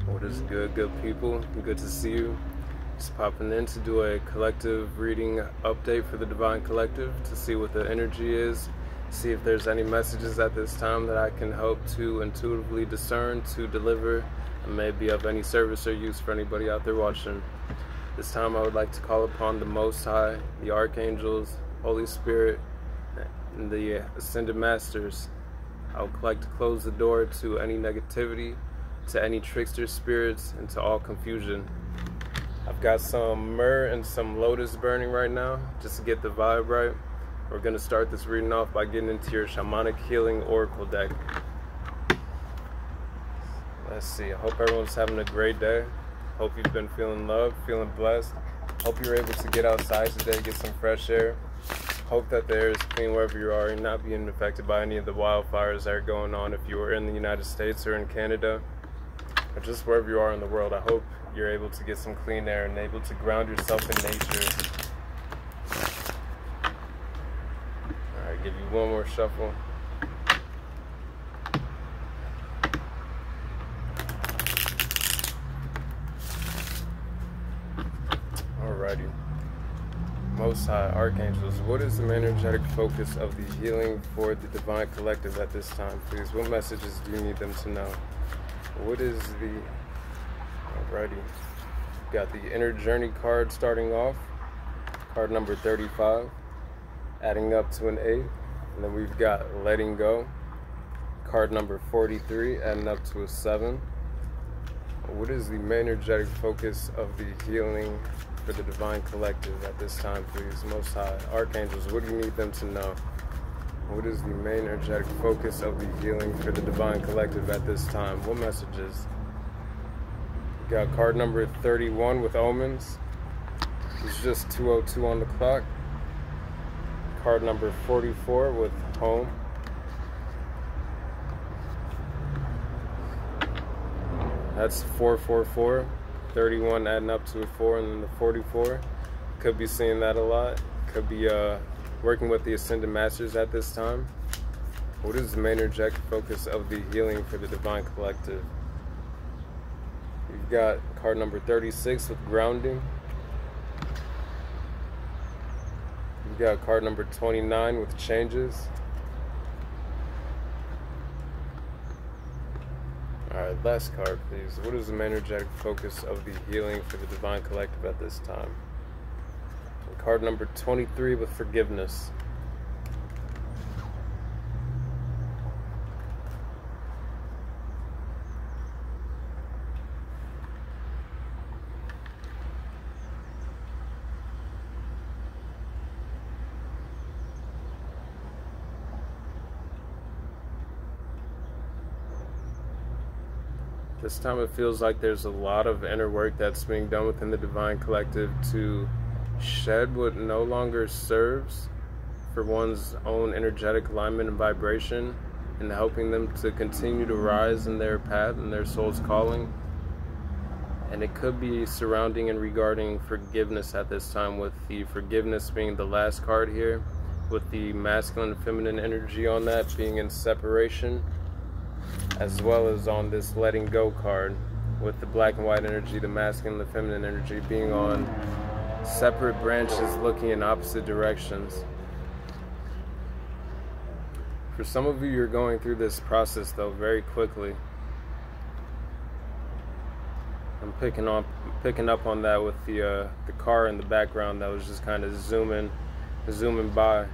What is good people? Good to see you. Just popping in to do a collective reading update for the Divine Collective to see what the energy is, see if there's any messages at this time that I can help to intuitively discern, to deliver, and may be of any service or use for anybody out there watching. This time I would like to call upon the Most High, the Archangels, Holy Spirit, and the Ascended Masters. I would like to close the door to any negativity, to any trickster spirits, and to all confusion. I've got some myrrh and some lotus burning right now, just to get the vibe right. We're going to start this reading off by getting into your Shamanic Healing Oracle deck. Let's see, I hope everyone's having a great day. Hope you've been feeling loved, feeling blessed. Hope you're able to get outside today, get some fresh air. Hope that the air is clean wherever you are and not being affected by any of the wildfires that are going on if you are in the United States or in Canada, or just wherever you are in the world. I hope you're able to get some clean air and able to ground yourself in nature. Alright, give you one more shuffle. Alrighty. Most High Archangels, what is the energetic focus of the healing for the Divine Collective at this time, please? What messages do you need them to know? What is the... Alrighty. Got the Inner Journey card starting off. Card number 35. Adding up to an 8. And then we've got Letting Go. Card number 43. Adding up to a 7. What is the main energetic focus of the healing for the Divine Collective at this time, please? Most High Archangels, what do you need them to know? What is the main energetic focus of the healing for the Divine Collective at this time? What messages? We got card number 31 with Omens. It's just 2:02 on the clock. Card number 44 with Home. That's 444. 31 adding up to a 4, and then the 44. Could be seeing that a lot. Could be working with the Ascended Masters at this time. What is the main energetic focus of the healing for the Divine Collective? We've got card number 36 with Grounding. We've got card number 29 with Changes. Alright, last card, please. What is the main energetic focus of the healing for the Divine Collective at this time? And card number 23 with Forgiveness. This time it feels like there's a lot of inner work that's being done within the Divine Collective to shed what no longer serves for one's own energetic alignment and vibration, and helping them to continue to rise in their path and their soul's calling. And it could be surrounding and regarding forgiveness at this time, with the forgiveness being the last card here, with the masculine and feminine energy on that being in separation, as well as on this Letting Go card, with the black and white energy, the masculine and the feminine energy being on separate branches looking in opposite directions. For some of you, you're going through this process though very quickly. I'm picking up on that with the car in the background that was just kind of zooming by.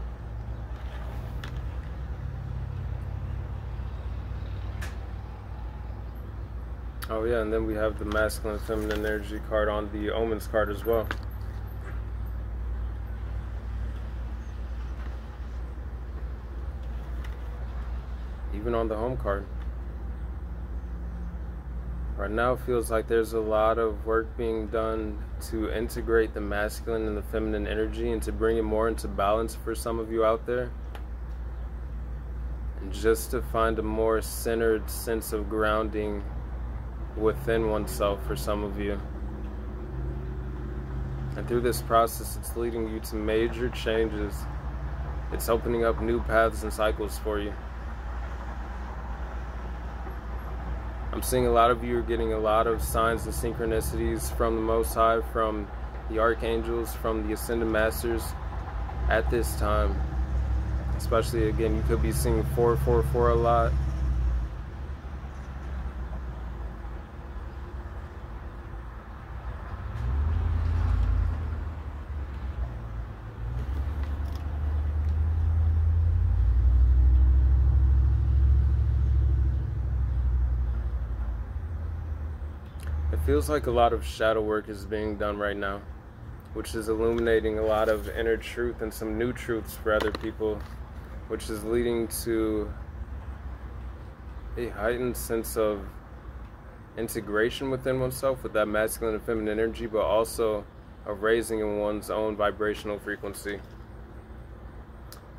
Oh yeah, and then we have the masculine and feminine energy card on the Omens card as well. Even on the Home card. Right now it feels like there's a lot of work being done to integrate the masculine and the feminine energy and to bring it more into balance for some of you out there. And just to find a more centered sense of grounding within oneself for some of you. And through this process, it's leading you to major changes. It's opening up new paths and cycles for you. I'm seeing a lot of you are getting a lot of signs and synchronicities from the Most High, from the archangels, from the ascended masters at this time. Especially, again, you could be seeing 444 a lot. It feels like a lot of shadow work is being done right now, which is illuminating a lot of inner truth and some new truths for other people, which is leading to a heightened sense of integration within oneself with that masculine and feminine energy, but also a raising in one's own vibrational frequency.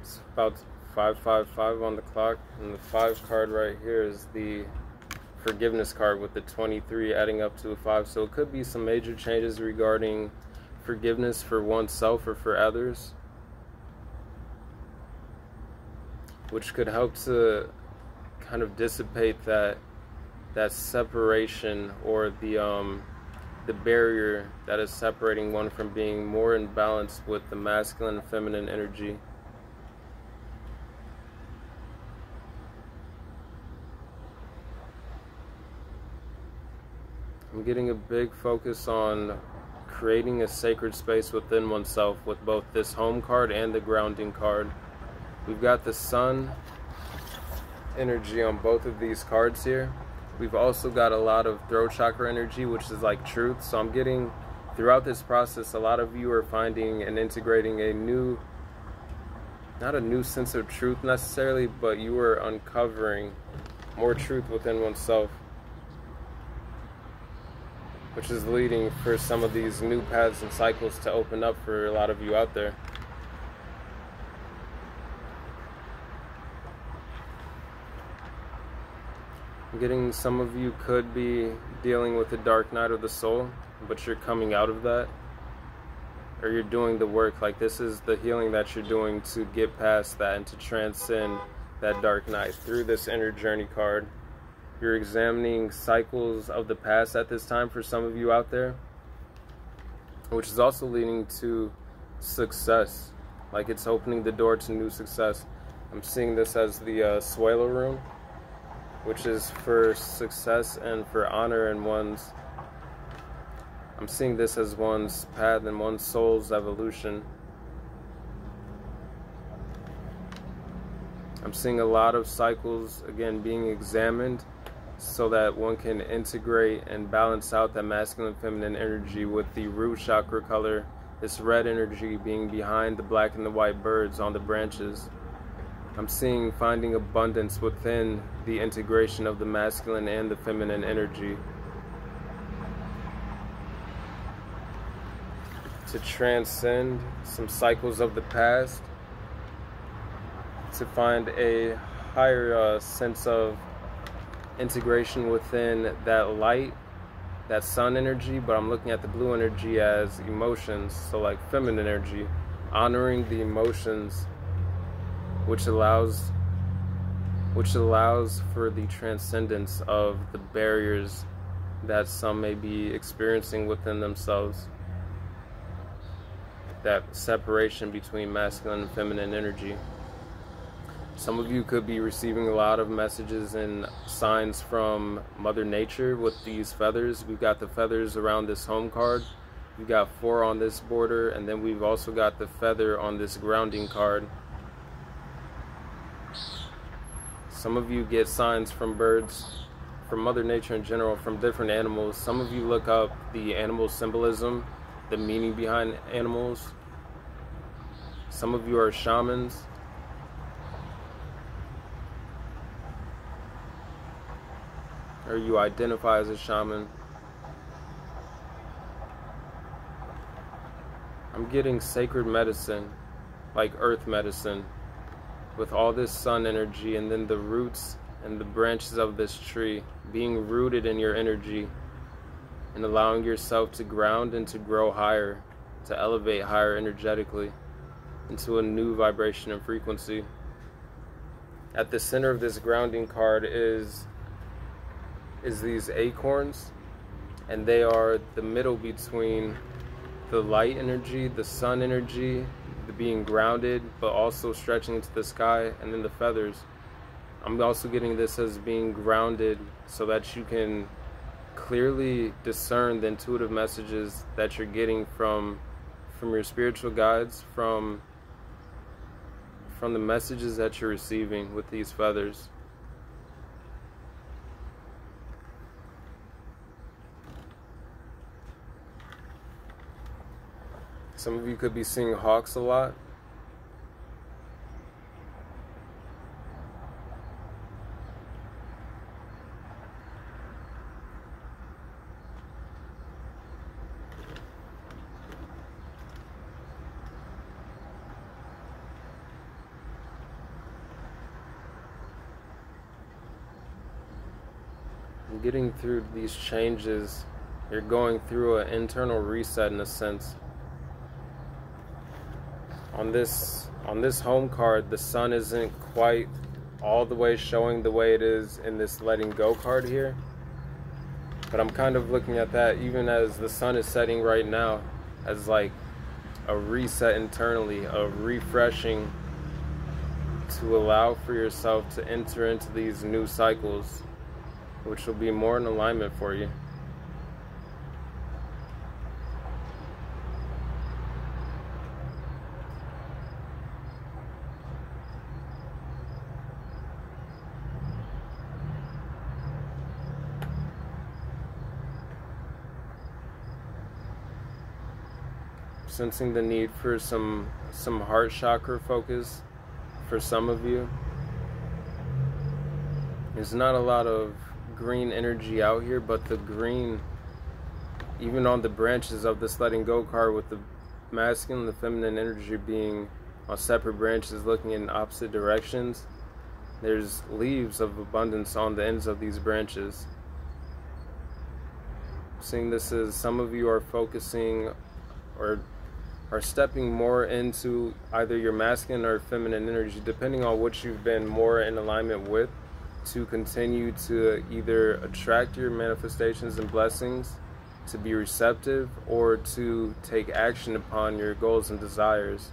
It's about 555 on the clock, and the 5 card right here is the forgiveness card with the 23 adding up to a 5. So it could be some major changes regarding forgiveness for oneself or for others, which could help to kind of dissipate that separation, or the barrier that is separating one from being more in balance with the masculine and feminine energy. I'm getting a big focus on creating a sacred space within oneself with both this home card and the grounding card. We've got the sun energy on both of these cards here. We've also got a lot of throat chakra energy, which is like truth. So I'm getting, throughout this process, a lot of you are finding and integrating a new, not a new sense of truth necessarily, but you are uncovering more truth within oneself, which is leading for some of these new paths and cycles to open up for a lot of you out there. I'm getting some of you could be dealing with the dark night of the soul, but you're coming out of that, or you're doing the work. Like, this is the healing that you're doing to get past that and to transcend that dark night through this inner journey card. You're examining cycles of the past at this time for some of you out there, which is also leading to success. Like, it's opening the door to new success. I'm seeing this as the Suelo rune, which is for success and for honor in one's, I'm seeing this as one's path and one's soul's evolution. I'm seeing a lot of cycles, again, being examined so that one can integrate and balance out that masculine and feminine energy with the root chakra color, this red energy being behind the black and the white birds on the branches. I'm seeing finding abundance within the integration of the masculine and the feminine energy to transcend some cycles of the past, to find a higher sense of integration within that light, that sun energy. But I'm looking at the blue energy as emotions, so like feminine energy, honoring the emotions, which allows for the transcendence of the barriers that some may be experiencing within themselves, that separation between masculine and feminine energy. Some of you could be receiving a lot of messages and signs from Mother Nature with these feathers. We've got the feathers around this home card. We've got 4 on this border, and then we've also got the feather on this grounding card. Some of you get signs from birds, from Mother Nature in general, from different animals. Some of you look up the animal symbolism, the meaning behind animals. Some of you are shamans. Or you identify as a shaman. I'm getting sacred medicine, like earth medicine, with all this sun energy, and then the roots and the branches of this tree being rooted in your energy and allowing yourself to ground and to grow higher, to elevate higher energetically into a new vibration and frequency. At the center of this grounding card is is these acorns, and they are the middle between the light energy, the sun energy, the being grounded, but also stretching into the sky, and then the feathers. I'm also getting this as being grounded so that you can clearly discern the intuitive messages that you're getting from your spiritual guides, from the messages that you're receiving with these feathers. Some of you could be seeing hawks a lot. Getting through these changes, you're going through an internal reset in a sense. On this home card, the sun isn't quite all the way showing the way it is in this letting go card here, but I'm kind of looking at that even as the sun is setting right now as like a reset internally, a refreshing to allow for yourself to enter into these new cycles, which will be more in alignment for you. Sensing the need for some heart chakra focus for some of you. There's not a lot of green energy out here, but the green, even on the branches of this letting go card, with the masculine and the feminine energy being on separate branches looking in opposite directions, there's leaves of abundance on the ends of these branches. Seeing this as some of you are focusing or are stepping more into either your masculine or feminine energy, depending on what you've been more in alignment with, to continue to either attract your manifestations and blessings, to be receptive, or to take action upon your goals and desires.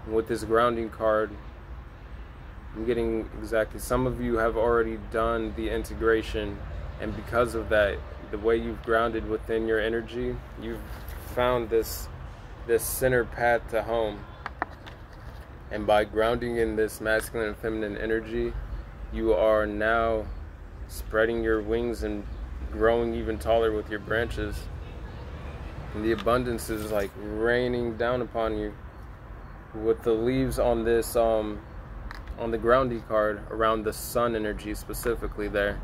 And with this grounding card, I'm getting exactly, some of you have already done the integration, and because of that, the way you've grounded within your energy, you've found this center path to home. And by grounding in this masculine and feminine energy, you are now spreading your wings and growing even taller with your branches. And the abundance is like raining down upon you with the leaves on this on the grounding card around the sun energy specifically there.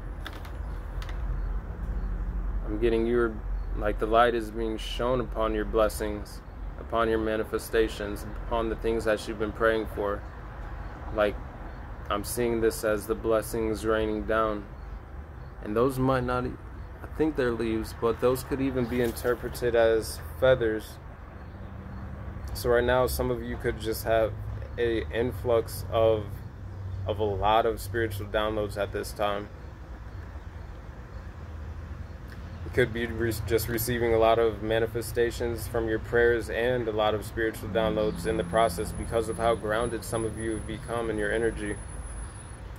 I'm getting your, like, the light is being shown upon your blessings, upon your manifestations, upon the things that you've been praying for. Like, I'm seeing this as the blessings raining down. And those might not, I think they're leaves, but those could even be interpreted as feathers. So right now, some of you could just have an influx of a lot of spiritual downloads at this time. Could be just receiving a lot of manifestations from your prayers and a lot of spiritual downloads in the process because of how grounded some of you have become in your energy,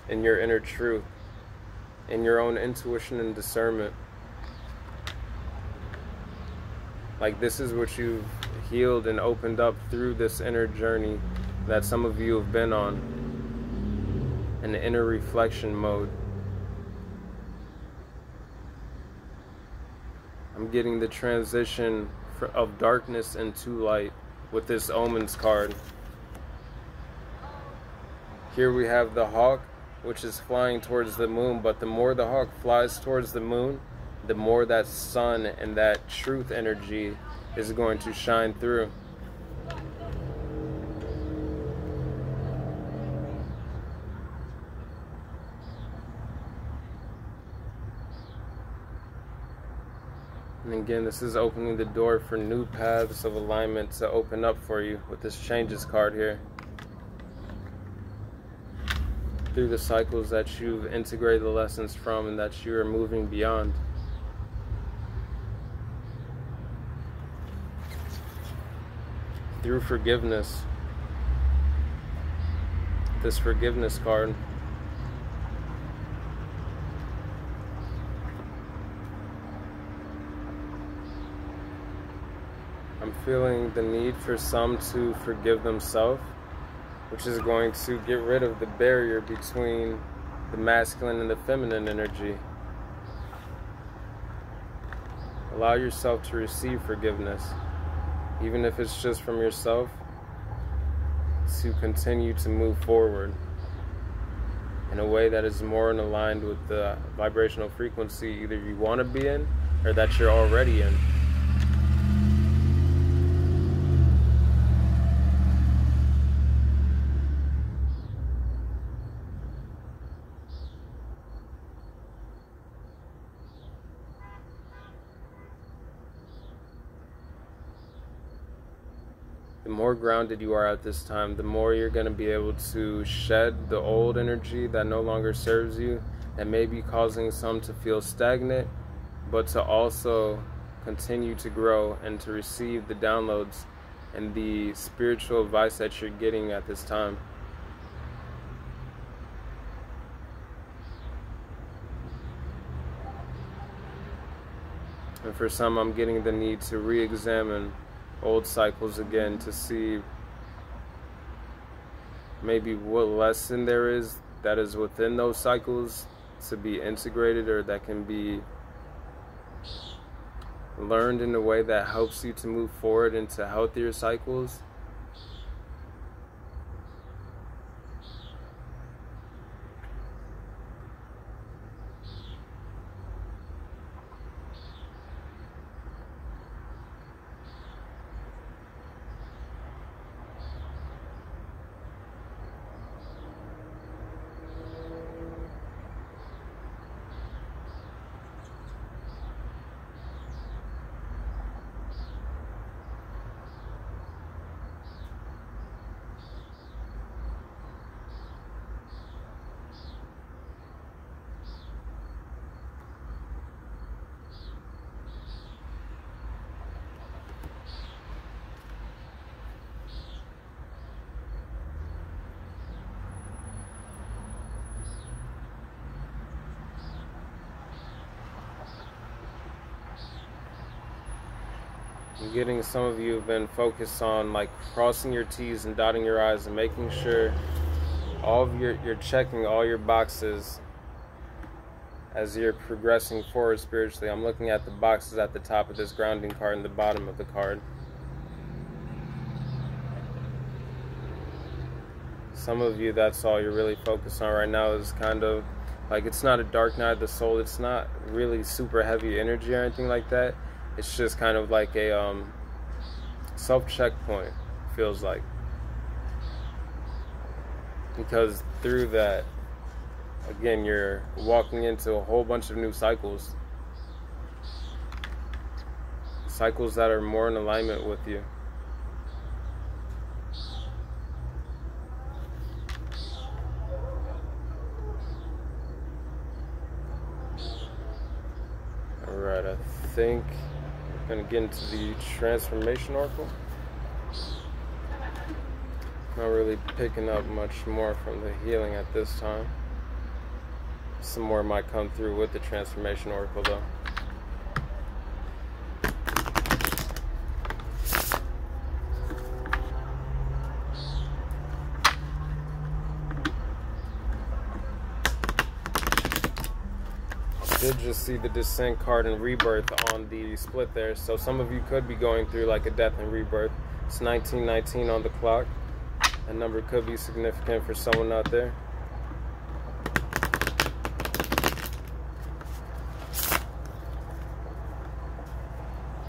in your inner truth, in your own intuition and discernment. Like, this is what you've healed and opened up through this inner journey that some of you have been on, an inner reflection mode. I'm getting the transition of darkness into light with this omens card. Here we have the hawk, which is flying towards the moon, but the more the hawk flies towards the moon, the more that sun and that truth energy is going to shine through. And again, this is opening the door for new paths of alignment to open up for you with this changes card here. through the cycles that you've integrated the lessons from and that you are moving beyond. Through forgiveness. This forgiveness card. I'm feeling the need for some to forgive themselves, which is going to get rid of the barrier between the masculine and the feminine energy. Allow yourself to receive forgiveness, even if it's just from yourself, to continue to move forward in a way that is more aligned with the vibrational frequency either you want to be in or that you're already in. The more grounded you are at this time, the more you're going to be able to shed the old energy that no longer serves you, that may be causing some to feel stagnant, but to also continue to grow and to receive the downloads and the spiritual advice that you're getting at this time. And for some, I'm getting the need to re-examine old cycles again to see maybe what lesson there is that is within those cycles to be integrated or that can be learned in a way that helps you to move forward into healthier cycles. I'm getting some of you have been focused on like crossing your T's and dotting your I's and making sure all of you're checking all your boxes as you're progressing forward spiritually. I'm looking at the boxes at the top of this grounding card and the bottom of the card. Some of you, that's all you're really focused on right now, is kind of like, it's not a dark night of the soul, it's not really super heavy energy or anything like that. It's just kind of like a self-checkpoint, feels like. Because through that, again, you're walking into a whole bunch of new cycles. Cycles that are more in alignment with you. Alright, I think I'm going to get into the Transformation Oracle. Not really picking up much more from the healing at this time. Some more might come through with the Transformation Oracle though. Did just see the Descent card and Rebirth on the split there, so some of you could be going through like a death and rebirth. It's 1919 on the clock. That number could be significant for someone out there.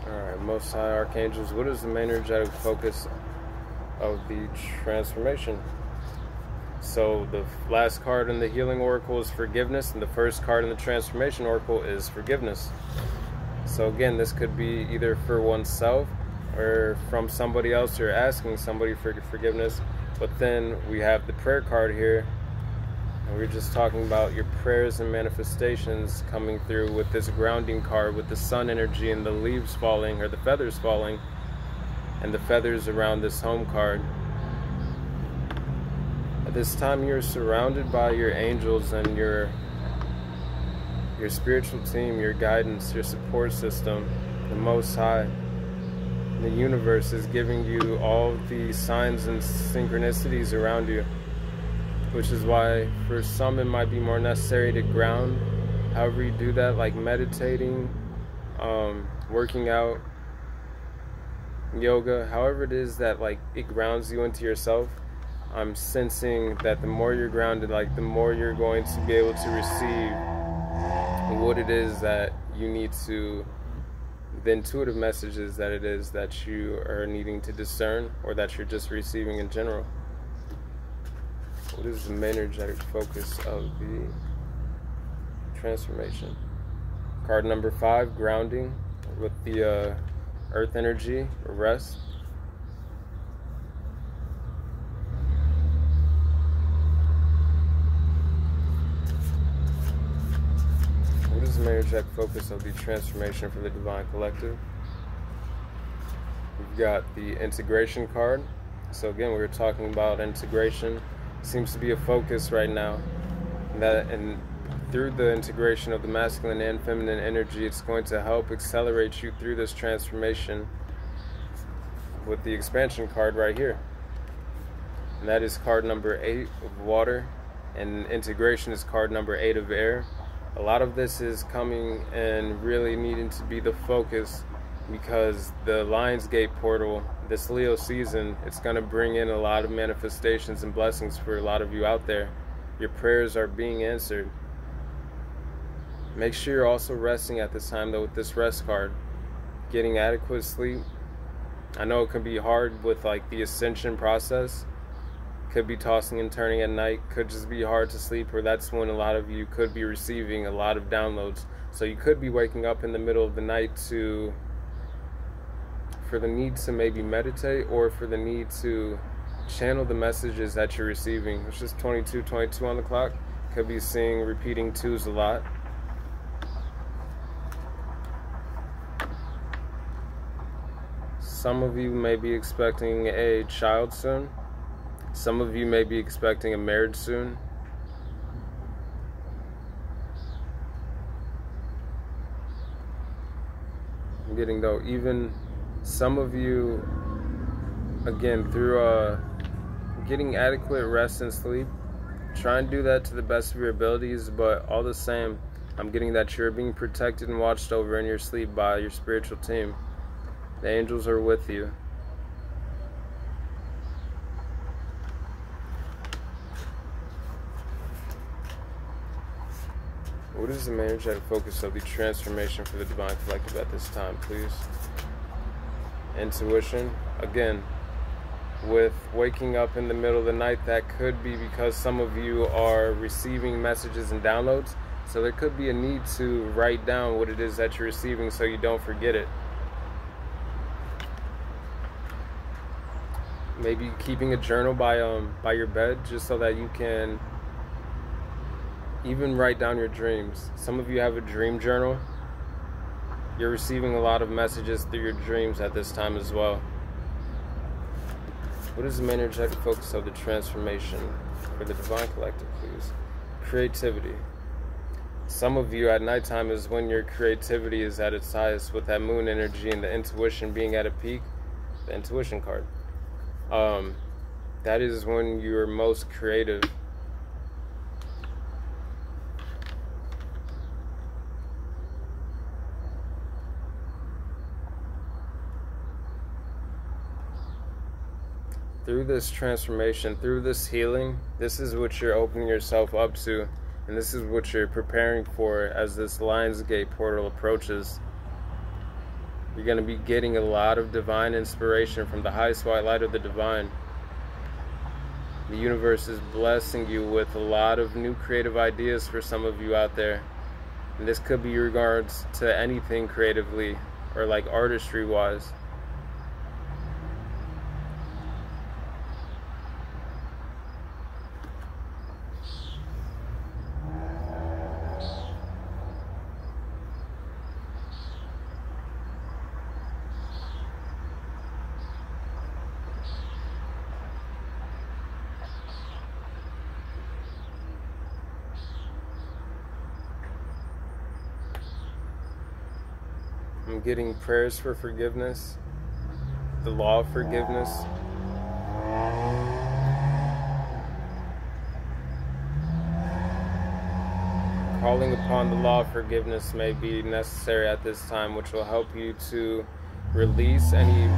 Alright, Most High Archangels, what is the main energetic focus of the transformation? So the last card in the Healing Oracle is forgiveness, and the first card in the Transformation Oracle is forgiveness. So again, this could be either for oneself or from somebody else. You're asking somebody for forgiveness. But then we have the prayer card here And we're just talking about your prayers and manifestations coming through with this grounding card, with the sun energy and the leaves falling, or the feathers falling, and the feathers around this home card. At this time, you're surrounded by your angels and your spiritual team, your guidance, your support system. The Most High, the universe, is giving you all the signs and synchronicities around you, which is why for some it might be more necessary to ground. However you do that, like meditating, working out, yoga, however it is that like it grounds you into yourself. I'm sensing that the more you're grounded, like the more you're going to be able to receive what it is that you need to, the intuitive messages that it is that you are needing to discern, or that you're just receiving in general. What is the main energetic focus of the transformation? Card number 5, grounding with the earth energy, rest. What is the main energetic focus of the transformation for the Divine Collective? We've got the integration card. So again, we were talking about integration. Seems to be a focus right now. And through the integration of the masculine and feminine energy, it's going to help accelerate you through this transformation with the expansion card right here. And that is card number 8 of water, and integration is card number 8 of air. A lot of this is coming and really needing to be the focus, because the Lionsgate portal, this Leo season, it's going to bring in a lot of manifestations and blessings for a lot of you out there. Your prayers are being answered. Make sure you're also resting at this time though with this rest card. Getting adequate sleep. I know it can be hard with like the ascension process. Could be tossing and turning at night. Could just be hard to sleep, or that's when a lot of you could be receiving a lot of downloads. So you could be waking up in the middle of the night for the need to maybe meditate, or for the need to channel the messages that you're receiving. It's just 22:22 on the clock. Could be seeing repeating 2s a lot. Some of you may be expecting a child soon. Some of you may be expecting a marriage soon. I'm getting though, even some of you, again, through getting adequate rest and sleep, try and do that to the best of your abilities, but all the same, I'm getting that you're being protected and watched over in your sleep by your spiritual team. The angels are with you. What is the main energetic focus of the transformation for the Divine Collective at this time, please? Intuition. Again, with waking up in the middle of the night, that could be because some of you are receiving messages and downloads. So there could be a need to write down what it is that you're receiving so you don't forget it. Maybe keeping a journal by your bed, just so that you can even write down your dreams. Some of you have a dream journal. You're receiving a lot of messages through your dreams at this time as well. What is the main energetic focus of the transformation for the Divine Collective, please? Creativity. Some of you at nighttime is when your creativity is at its highest, with that moon energy and the intuition being at a peak. The intuition card. That is when you're most creative. Through this transformation, through this healing, this is what you're opening yourself up to, and this is what you're preparing for as this Lionsgate portal approaches. You're going to be getting a lot of divine inspiration from the highest white light of the divine. The universe is blessing you with a lot of new creative ideas for some of you out there. And this could be regards to anything creatively, or like artistry wise. I'm getting prayers for forgiveness, the law of forgiveness. Calling upon the law of forgiveness may be necessary at this time, which will help you to release any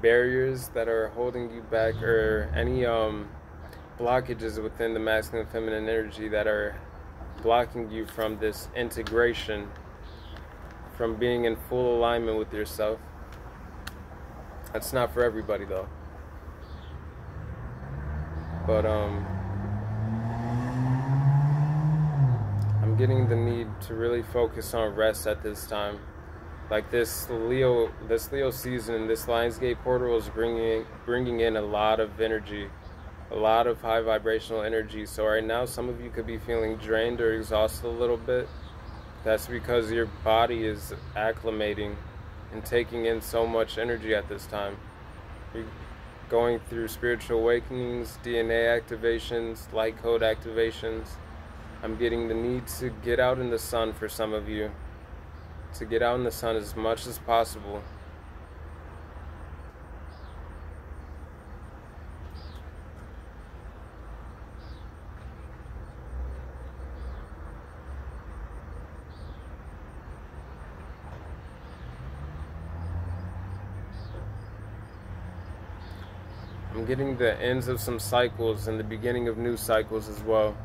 barriers that are holding you back, or any blockages within the masculine and feminine energy that are blocking you from this integration, from being in full alignment with yourself. That's not for everybody though. But I'm getting the need to really focus on rest at this time. Like this Leo season, this Lionsgate portal is bringing in a lot of energy, a lot of high vibrational energy. So right now, some of you could be feeling drained or exhausted a little bit. That's because your body is acclimating and taking in so much energy at this time. You're going through spiritual awakenings, DNA activations, light code activations. I'm getting the need to get out in the sun for some of you, to get out in the sun as much as possible. I'm getting the ends of some cycles and the beginning of new cycles as well.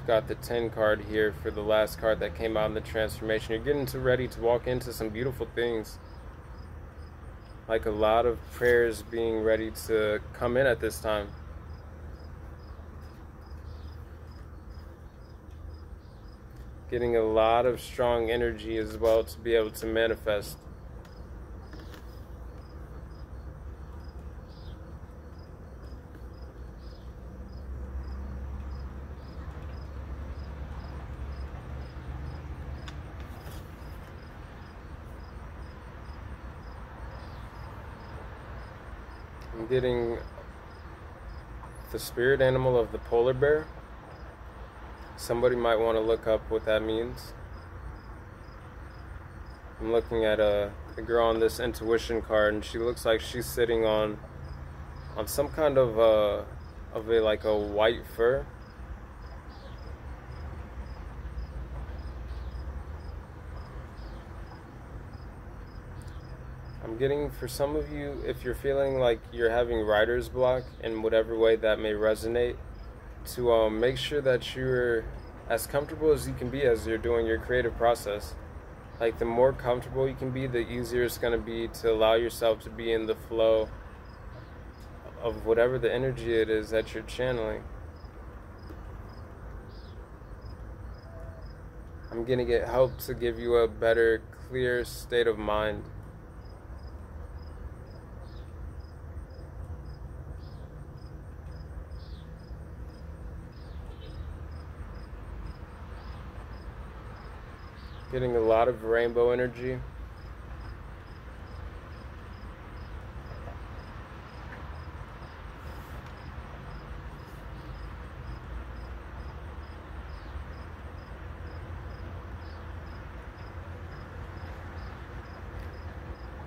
Got the 10 card here for the last card that came out in the transformation. You're getting ready to walk into some beautiful things, like a lot of prayers being ready to come in at this time. Getting a lot of strong energy as well to be able to manifest. I'm getting the spirit animal of the polar bear. Somebody might want to look up what that means. I'm looking at a girl on this intuition card, and she looks like she's sitting on some kind of like a white fur. I'm getting, for some of you, if you're feeling like you're having writer's block in whatever way that may resonate, to make sure that you're as comfortable as you can be as you're doing your creative process. Like, the more comfortable you can be, the easier it's going to be to allow yourself to be in the flow of whatever the energy it is that you're channeling. I'm going to get help to give you a better, clear state of mind. Getting a lot of rainbow energy.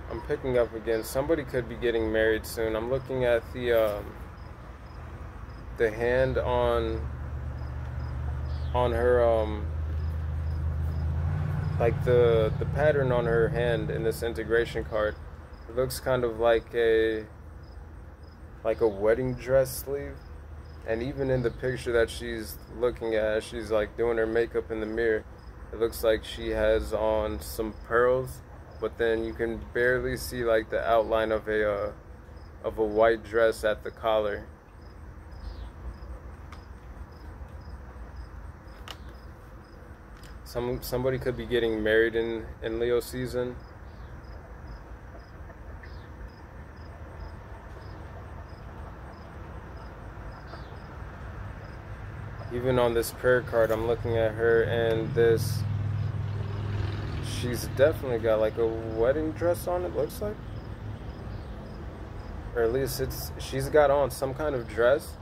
I'm picking up again. Somebody could be getting married soon. I'm looking at the hand on her like the pattern on her hand in this integration card. It looks kind of like a wedding dress sleeve. And even in the picture that she's looking at, she's like doing her makeup in the mirror, it looks like she has on some pearls, but then you can barely see like the outline of a white dress at the collar. Somebody could be getting married in Leo season. Even on this prayer card, I'm looking at her, and she's definitely got like a wedding dress on, it looks like. Or at least she's got on some kind of dress,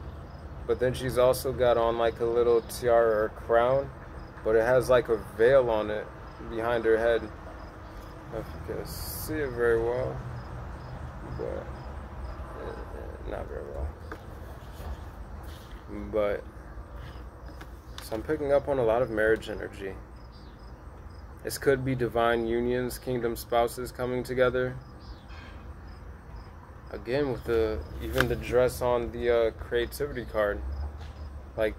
but then she's also got on like a little tiara or crown, but it has like a veil on it behind her head. I don't know if you can see it very well, but not very well. But so I'm picking up on a lot of marriage energy. This could be divine unions, kingdom spouses coming together. Again, with even the dress on the creativity card, like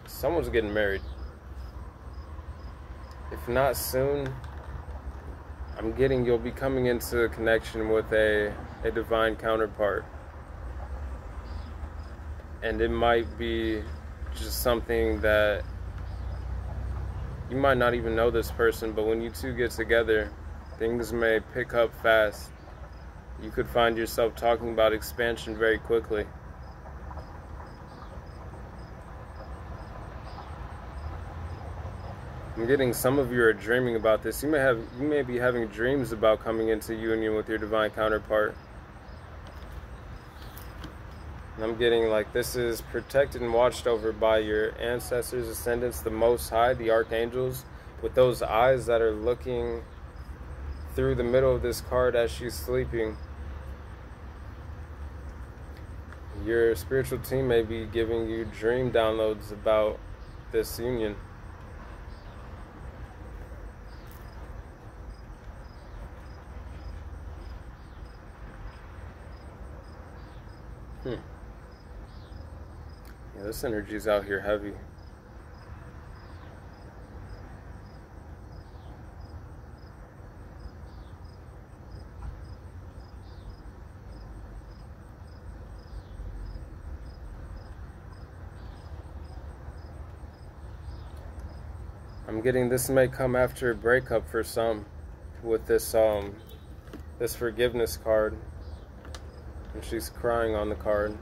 someone's getting married. If not soon, I'm getting you'll be coming into a connection with a divine counterpart. And it might be just something that you might not even know this person, but when you two get together, things may pick up fast. You could find yourself talking about expansion very quickly. I'm getting some of you are dreaming about this. You may be having dreams about coming into union with your divine counterpart. And I'm getting like this is protected and watched over by your ancestors, ascendants, the Most High, the archangels, with those eyes that are looking through the middle of this card as she's sleeping. Your spiritual team may be giving you dream downloads about this union. Yeah, this energy's out here heavy. I'm getting this may come after a breakup for some with this forgiveness card. And she's crying on the card.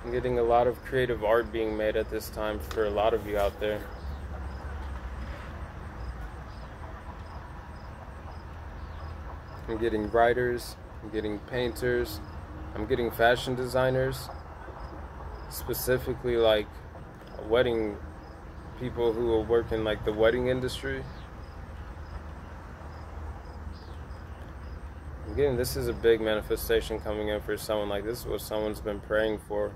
I'm getting a lot of creative art being made at this time for a lot of you out there. I'm getting writers, I'm getting painters, I'm getting fashion designers, specifically like wedding people who work in like the wedding industry. I'm getting this is a big manifestation coming in for someone. Like this is what someone's been praying for.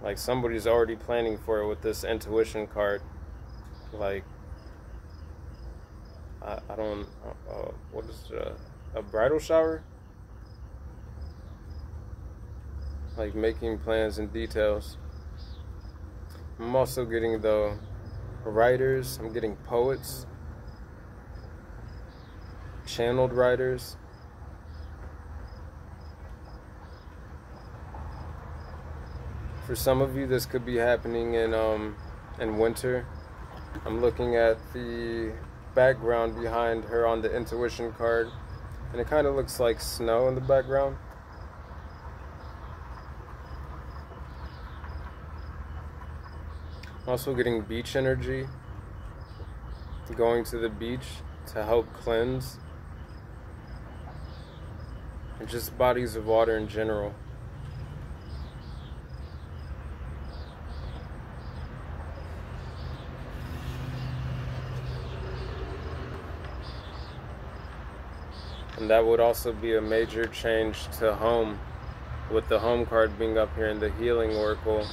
Like somebody's already planning for it with this intuition card. Like I don't, what is it, a bridal shower? Like making plans and details. I'm also getting the writers, I'm getting poets, channeled writers. For some of you, this could be happening in winter. I'm looking at the background behind her on the intuition card, and it kind of looks like snow in the background. I'm also getting beach energy, going to the beach to help cleanse, and just bodies of water in general. And that would also be a major change to home, with the home card being up here in the healing oracle.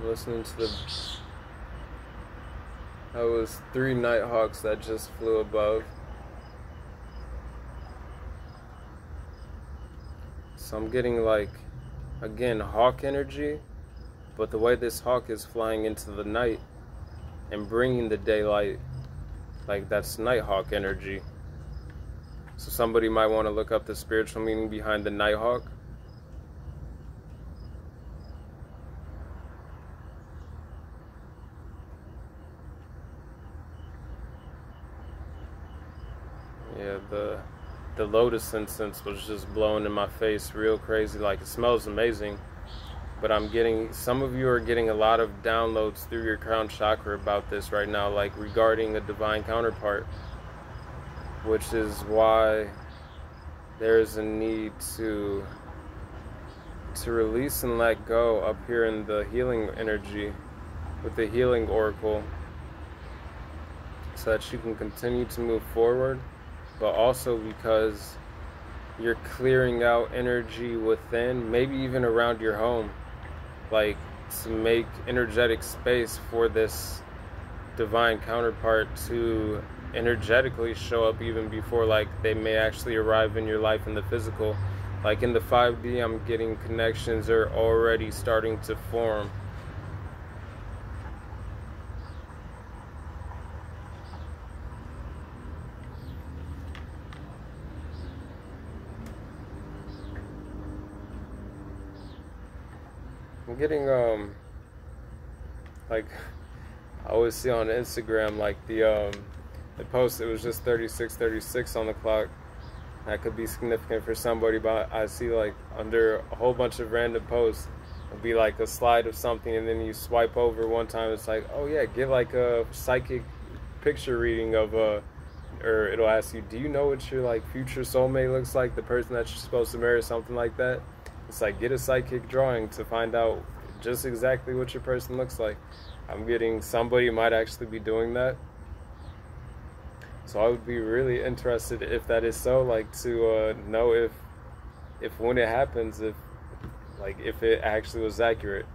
Listening to that was 3 nighthawks that just flew above. So I'm getting like, again, hawk energy, but the way this hawk is flying into the night and bringing the daylight. Like that's Nighthawk energy. So somebody might want to look up the spiritual meaning behind the Nighthawk. Yeah, the lotus incense was just blowing in my face real crazy. Like, it smells amazing, but I'm getting, some of you are getting a lot of downloads through your crown chakra about this right now, like regarding a divine counterpart, which is why there's a need to release and let go up here in the healing energy with the healing oracle, so that you can continue to move forward, but also because you're clearing out energy within, maybe even around your home, like to make energetic space for this divine counterpart to energetically show up even before like they may actually arrive in your life in the physical. Like in the 5D, I'm getting connections are already starting to form. I'm getting like I always see on Instagram, like the post, it was just 36:36 on the clock. That could be significant for somebody, but I see like under a whole bunch of random posts, it'll be like a slide of something, and then you swipe over one time, it's like, oh yeah, get like a psychic picture reading of or it'll ask you, do you know what your like future soulmate looks like, the person that you're supposed to marry, something like that. It's like, get a psychic drawing to find out just exactly what your person looks like. I'm getting somebody might actually be doing that. So I would be really interested, if that is so, like to know if when it happens, if it actually was accurate.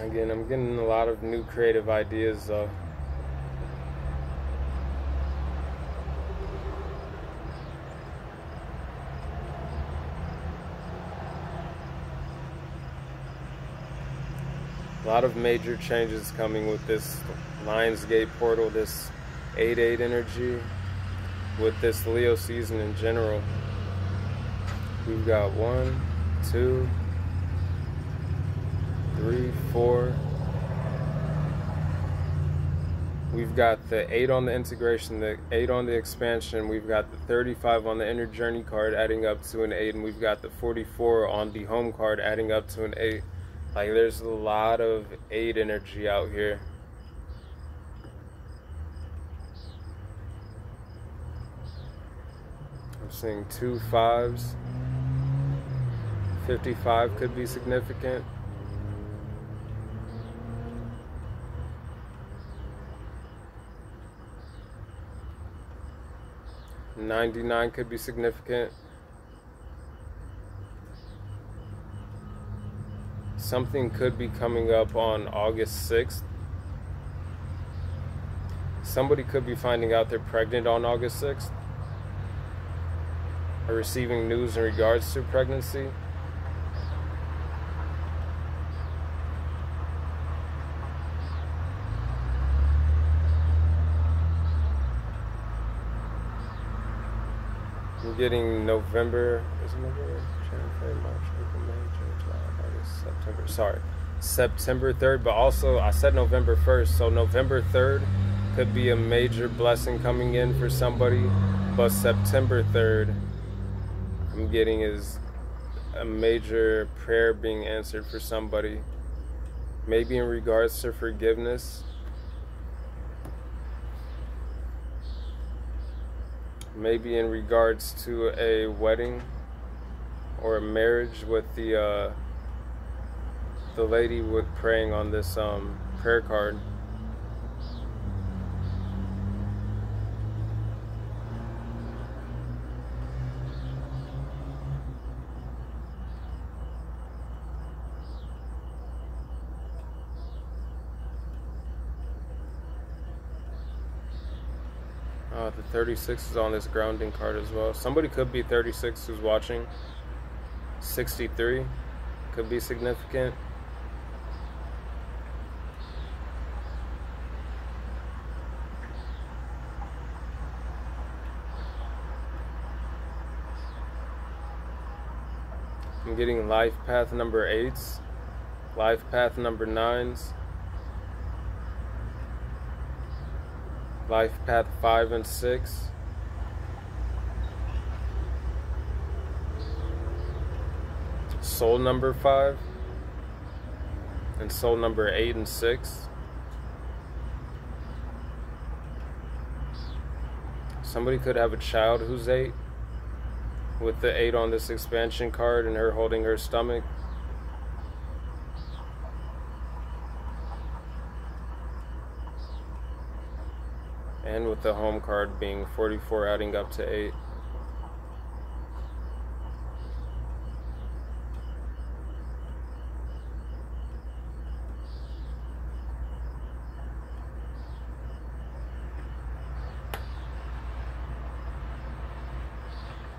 Again, I'm getting a lot of new creative ideas though. A lot of major changes coming with this Lionsgate portal, this 8/8 energy, with this Leo season in general. We've got 1, 2, 3, 4. We've got the 8 on the integration, the 8 on the expansion. We've got the 35 on the inner journey card adding up to an 8, and we've got the 44 on the home card adding up to an 8. Like, there's a lot of 8 energy out here. I'm seeing 2 5s. 55 could be significant. $99 could be significant. Something could be coming up on August 6th. Somebody could be finding out they're pregnant on August 6th, or receiving news in regards to pregnancy. I'm getting November, is it November? January, March, April, May, June, July, August, September. Sorry, September 3rd, but also I said November 1st, so November 3rd could be a major blessing coming in for somebody, but September 3rd, I'm getting is a major prayer being answered for somebody, maybe in regards to forgiveness. Maybe in regards to a wedding or a marriage, with the lady with praying on this prayer card. The 36 is on this grounding card as well. Somebody could be 36 who's watching. 63 could be significant. I'm getting life path number 8s, life path number 9s, life path 5 and 6, soul number 5, and soul number 8 and 6. Somebody could have a child who's 8, with the 8 on this expansion card and her holding her stomach. And with the home card being 44 adding up to 8.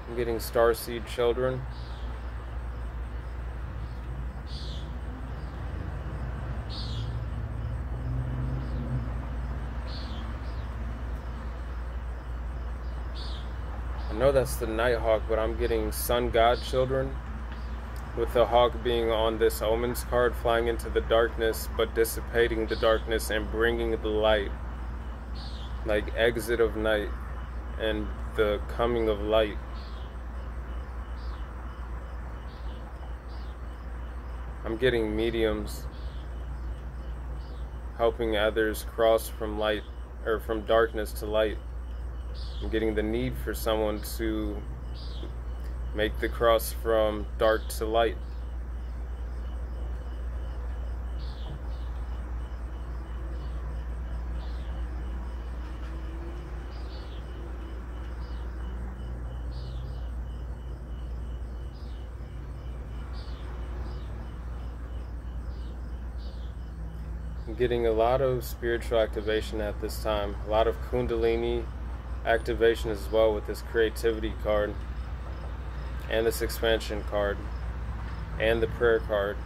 I'm getting starseed children. I know that's the Nighthawk, but I'm getting sun god children, with the hawk being on this omens card, flying into the darkness but dissipating the darkness and bringing the light, like exit of night and the coming of light. I'm getting mediums helping others cross from light, or from darkness to light. I'm getting the need for someone to make the cross from dark to light. I'm getting a lot of spiritual activation at this time, a lot of Kundalini activation as well with this creativity card, and this expansion card, and the prayer card.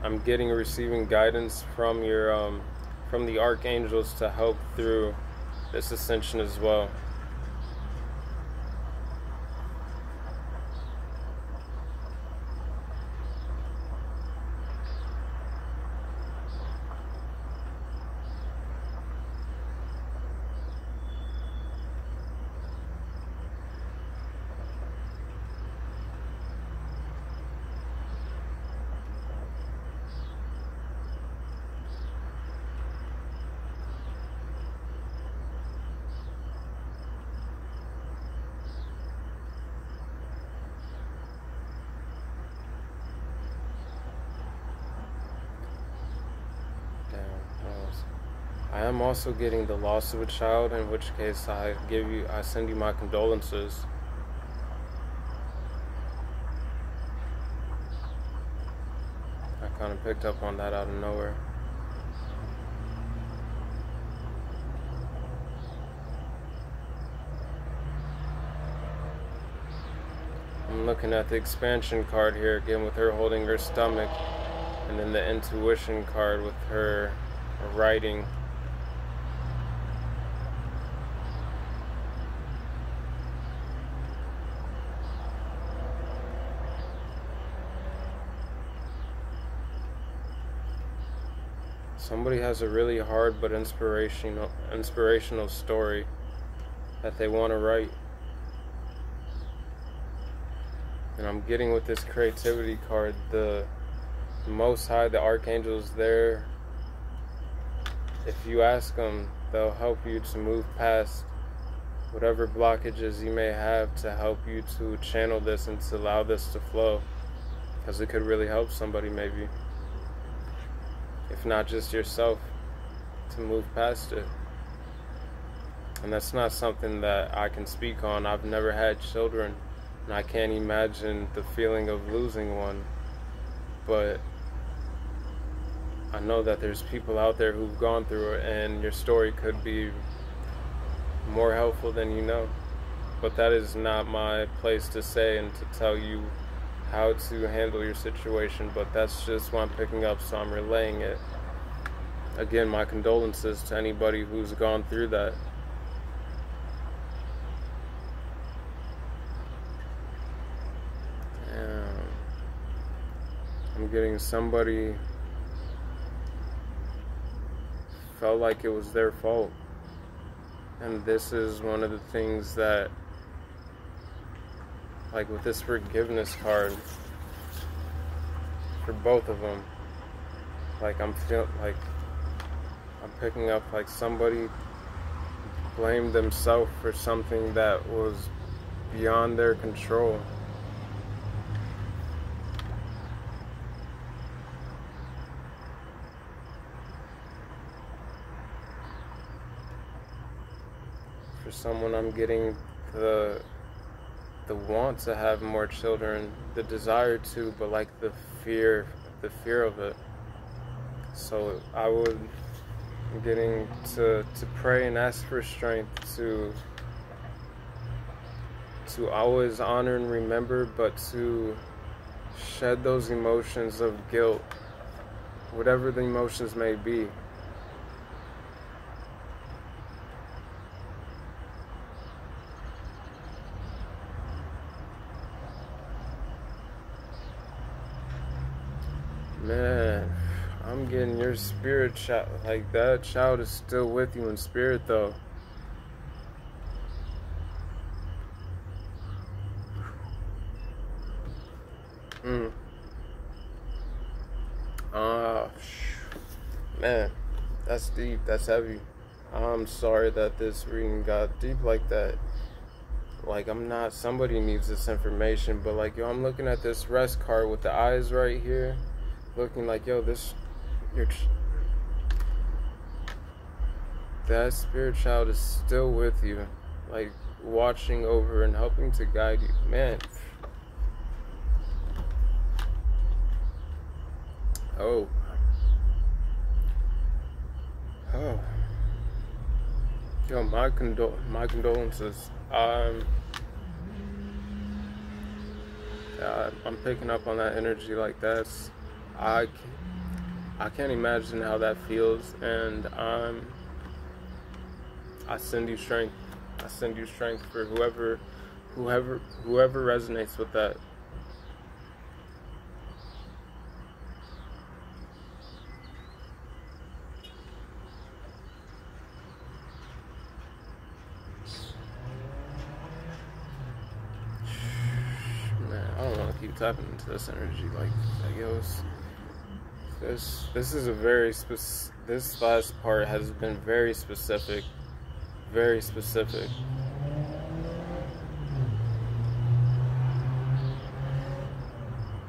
I'm receiving guidance from from the archangels to help through this ascension as well. I am also getting the loss of a child, in which case I send you my condolences. I kind of picked up on that out of nowhere. I'm looking at the expansion card here again with her holding her stomach, and then the intuition card with her writing. Somebody has a really hard but inspirational story that they want to write. And I'm getting with this creativity card, the Most High, the archangels there. If you ask them, they'll help you to move past whatever blockages you may have, to help you to channel this and to allow this to flow, because it could really help somebody, maybe, if not just yourself, to move past it. And that's not something that I can speak on. I've never had children, and I can't imagine the feeling of losing one, but I know that there's people out there who've gone through it, and your story could be more helpful than you know. But that is not my place to say and to tell you how to handle your situation, but that's just what I'm picking up, so I'm relaying it. Again, my condolences to anybody who's gone through that. I'm getting somebody felt like it was their fault. And this is one of the things that, like with this forgiveness card, for both of them, like I'm picking up like somebody blamed themselves for something that was beyond their control. For someone, I'm getting the want to have more children, the desire to, but like the fear of it. So I'm getting to pray and ask for strength to always honor and remember, but to shed those emotions of guilt, whatever the emotions may be. Man, I'm getting your spirit child. Like, that child is still with you in spirit, though. Man, that's deep. That's heavy. I'm sorry that this reading got deep like that. Like, somebody needs this information, but like, yo, I'm looking at this rest card with the eyes right here, looking like, yo, that spirit child is still with you, like watching over and helping to guide you. Man. Oh. Yo, my condolences. I'm picking up on that energy. Like, I can't imagine how that feels, and I send you strength. I send you strength for whoever resonates with that. Keep tapping into this energy, like yo, this is a very this last part has been very specific.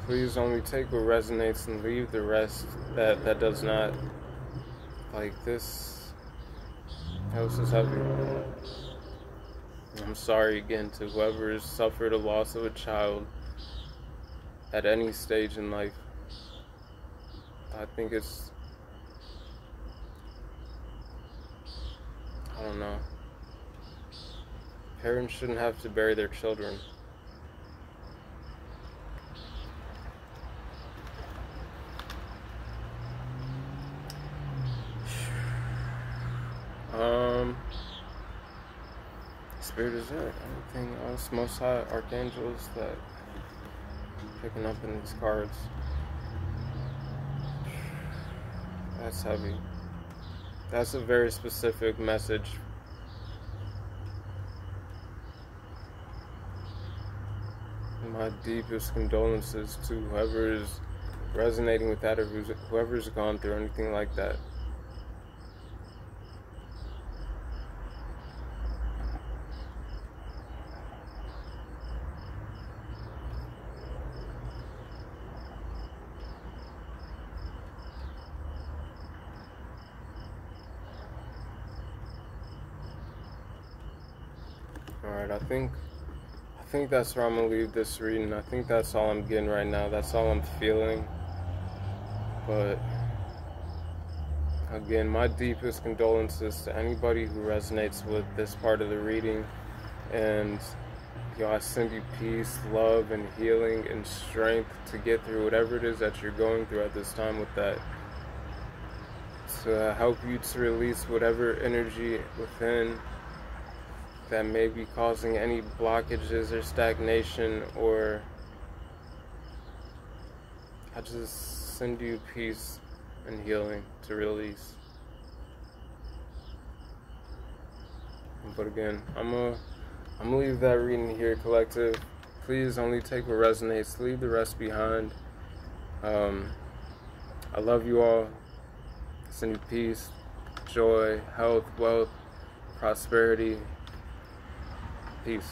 Please only take what resonates and leave the rest that does not. Like, this house is heavy. I'm sorry again to whoever has suffered a loss of a child at any stage in life. I think I don't know. Parents shouldn't have to bury their children. Spirit is it. Anything else? Most High Archangels that picking up in these cards. That's heavy. That's a very specific message. My deepest condolences to whoever is resonating with that, or whoever's gone through anything like that. Alright, I think that's where I'm gonna leave this reading. I think that's all I'm getting right now. That's all I'm feeling. But again, my deepest condolences to anybody who resonates with this part of the reading. And I send you peace, love, and healing and strength to get through whatever it is that you're going through at this time with that. To help you to release whatever energy within that may be causing any blockages or stagnation or I just send you peace and healing to release. But again, I'm gonna leave that reading here, collective. Please only take what resonates. Leave the rest behind. I love you all. Send you peace, joy, health, wealth, prosperity. Peace.